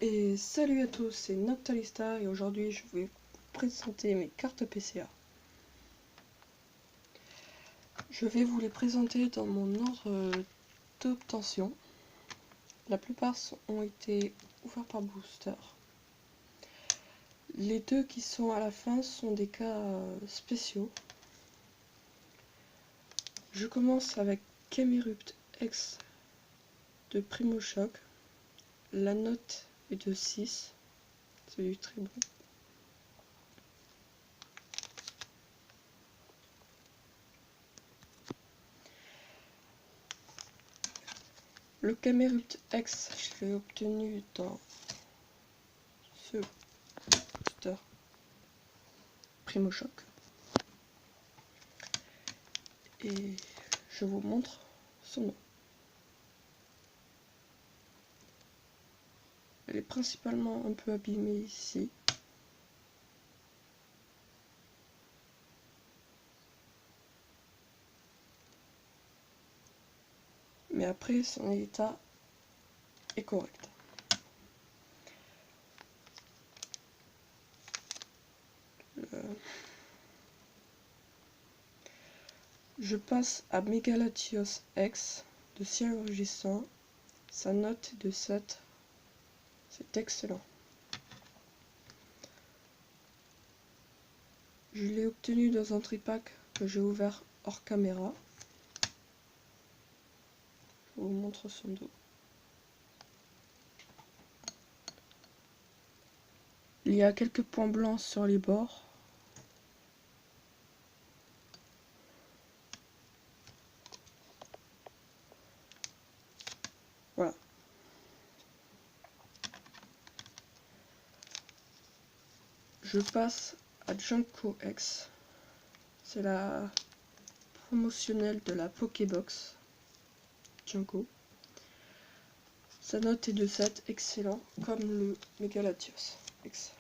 Et salut à tous, c'est Noctalista et aujourd'hui je vais vous présenter mes cartes PCA. Je vais vous les présenter dans mon ordre d'obtention. La plupart ont été ouverts par booster. Les deux qui sont à la fin sont des cas spéciaux. Je commence avec Camerupt X de Primo Choc. La note est de 6, c'est du très bon. Le Camerupt X, je l'ai obtenu dans ce booster Primo Choc. Et je vous montre son nom. Elle est principalement un peu abîmée ici. Mais après, son état est correct. Je passe à Megalatios X de Ciel Rugissant. Sa note est de 7. C'est excellent. Je l'ai obtenu dans un tripack que j'ai ouvert hors caméra. Je vous montre son dos. Il y a quelques points blancs sur les bords. Voilà. Je passe à Junko X. C'est la promotionnelle de la Pokébox. Junko. Sa note est de 7, excellent, comme le Megalatios X.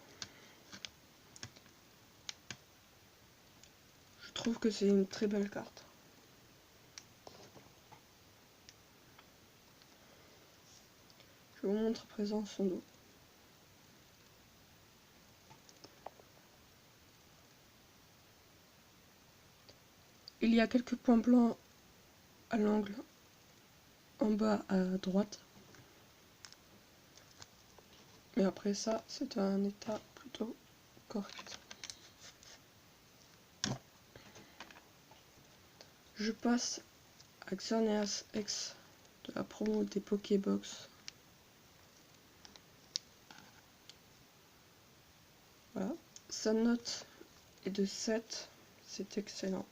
Je trouve que c'est une très belle carte. Je vous montre à présent son dos. Il y a quelques points blancs à l'angle en bas à droite. Mais après ça, c'est un état plutôt correct. Je passe à Xerneas X de la promo des Pokébox. Voilà. Sa note est de 7, c'est excellent.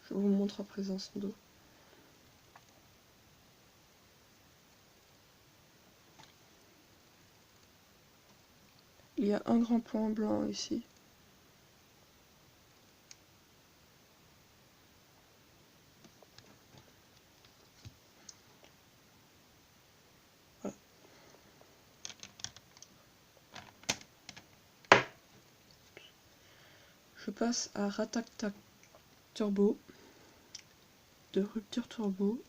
Je vous montre à présent son dos. Il y a un grand point blanc ici. Voilà. Je passe à Rattata Turbo de Rupture Turbo.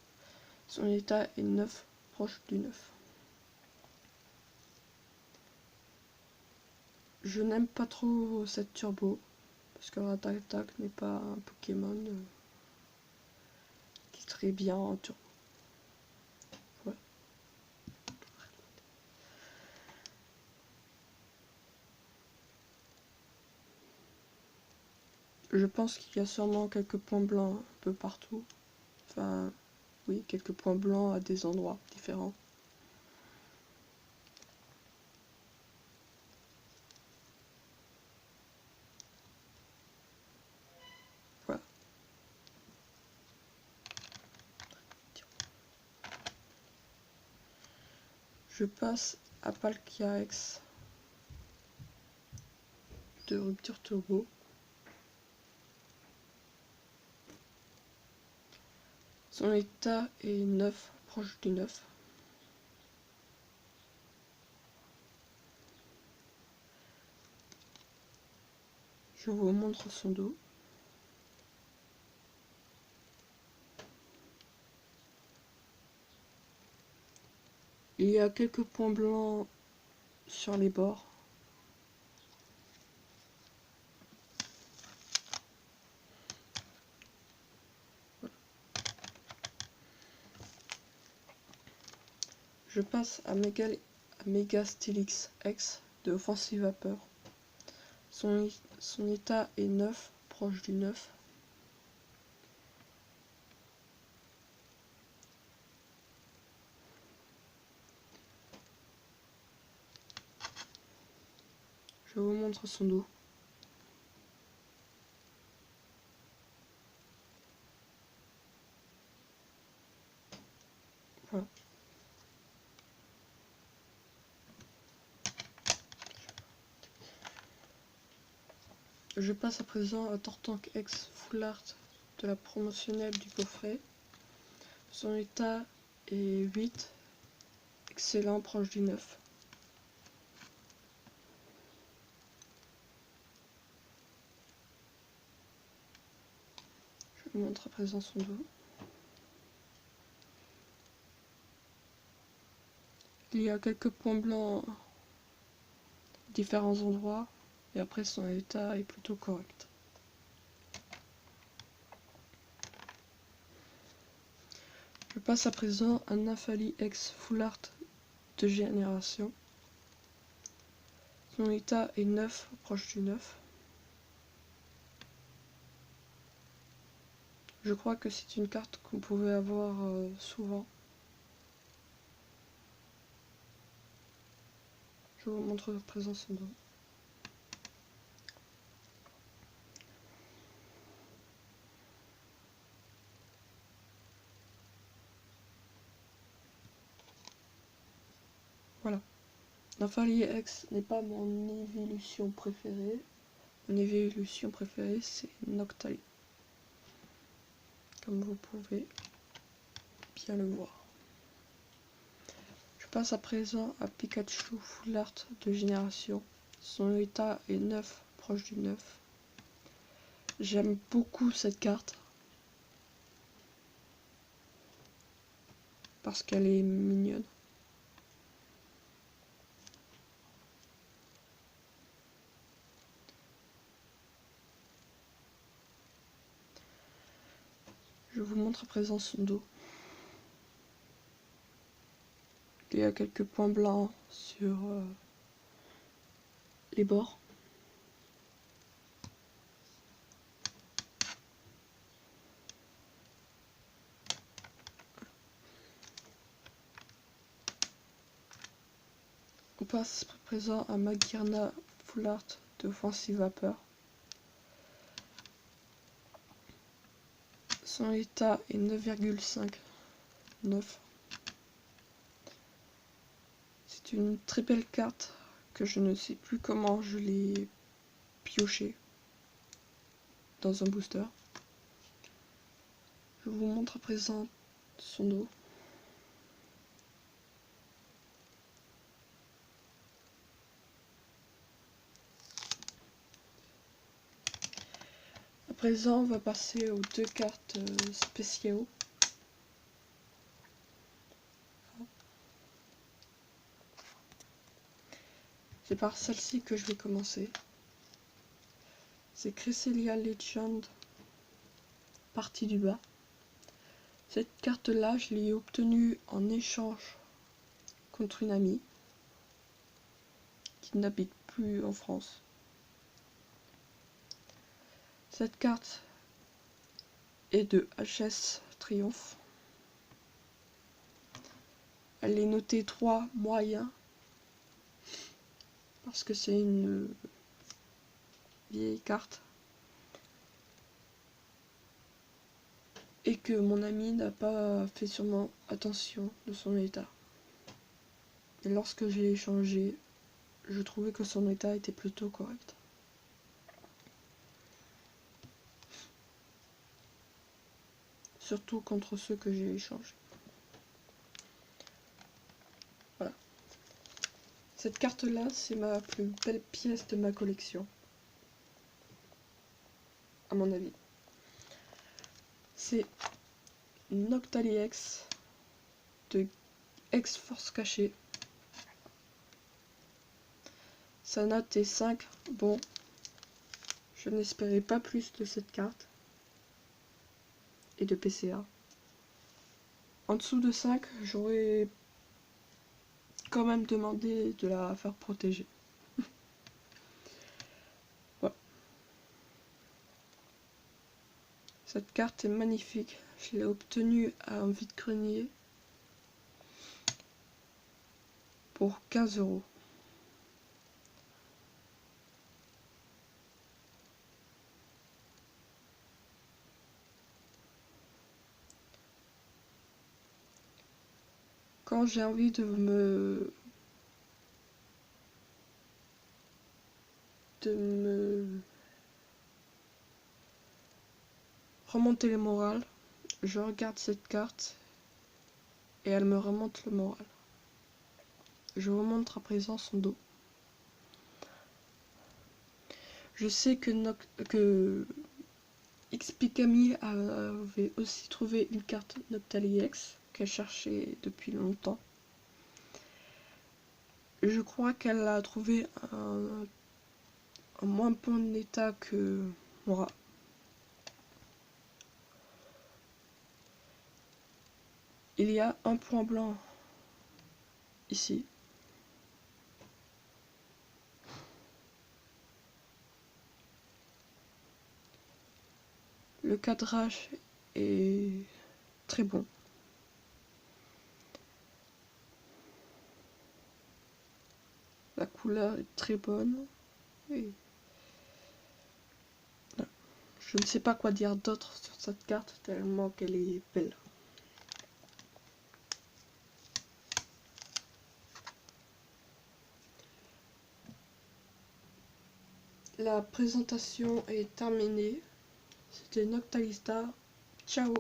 Son état est 9, proche du 9. Je n'aime pas trop cette turbo, parce que Rattata n'est pas un Pokémon qui est très bien en turbo. Voilà. Je pense qu'il y a sûrement quelques points blancs un peu partout. Enfin, oui, quelques points blancs à des endroits différents. Voilà. Je passe à Palkia X de Rupture Turbo. Son état est 9, proche du 9. Je vous montre son dos. Il y a quelques points blancs sur les bords. Je passe à Mega Stylix X de Offensive Vapeur. Son état est 9, proche du 9. Je vous montre son dos. Voilà. Je passe à présent à Tortank X Full Art de la promotionnelle du coffret. Son état est 8, excellent, proche du 9. Je vous montre à présent son dos. Il y a quelques points blancs à différents endroits, et après son état est plutôt correct. Je passe à présent à Nafali X Full Art de génération. Son état est 9, proche du 9. Je crois que c'est une carte qu'on pouvait avoir souvent. Je vous montre à présent son dos. Voilà. Nafali X n'est pas mon évolution préférée. Mon évolution préférée, c'est Noctali. Comme vous pouvez bien le voir. Je passe à présent à Pikachu Full Art de génération. Son état est 9, proche du 9. J'aime beaucoup cette carte parce qu'elle est mignonne. Je vous montre à présent son dos. Il y a quelques points blancs sur les bords. On passe à présent à Magearna Full Art de Offensive Vapeur. Son état est 9,5. 9. C'est une très belle carte que je ne sais plus comment je l'ai piochée dans un booster. Je vous montre à présent son dos. À présent, on va passer aux deux cartes spéciaux. C'est par celle-ci que je vais commencer. C'est Cresselia Legend, partie du bas. Cette carte-là, je l'ai obtenue en échange contre une amie qui n'habite plus en France. Cette carte est de HS Triomphe. Elle est notée 3 moyen parce que c'est une vieille carte et que mon ami n'a pas fait sûrement attention de son état. Et lorsque j'ai échangé, je trouvais que son état était plutôt correct. Surtout contre ceux que j'ai échangés. Voilà. Cette carte-là, c'est ma plus belle pièce de ma collection. À mon avis. C'est Noctali X de ex-force cachée. Sa note est 5. Bon, je n'espérais pas plus de cette carte. Et de PCA. En dessous de 5, j'aurais quand même demandé de la faire protéger. Ouais. Cette carte est magnifique. Je l'ai obtenue à un vide-grenier pour 15 €. Quand j'ai envie de me remonter le moral, je regarde cette carte et elle me remonte le moral. Je vous montre à présent son dos. Je sais que XPKami avait aussi trouvé une carte Noctali X qu'elle cherchait depuis longtemps. Je crois qu'elle a trouvé un moins bon état que moi. Il y a un point blanc ici. Le cadrage est très bon. La couleur est très bonne. Et je ne sais pas quoi dire d'autre sur cette carte tellement qu'elle est belle. La présentation est terminée. C'était Noctalistar. Ciao!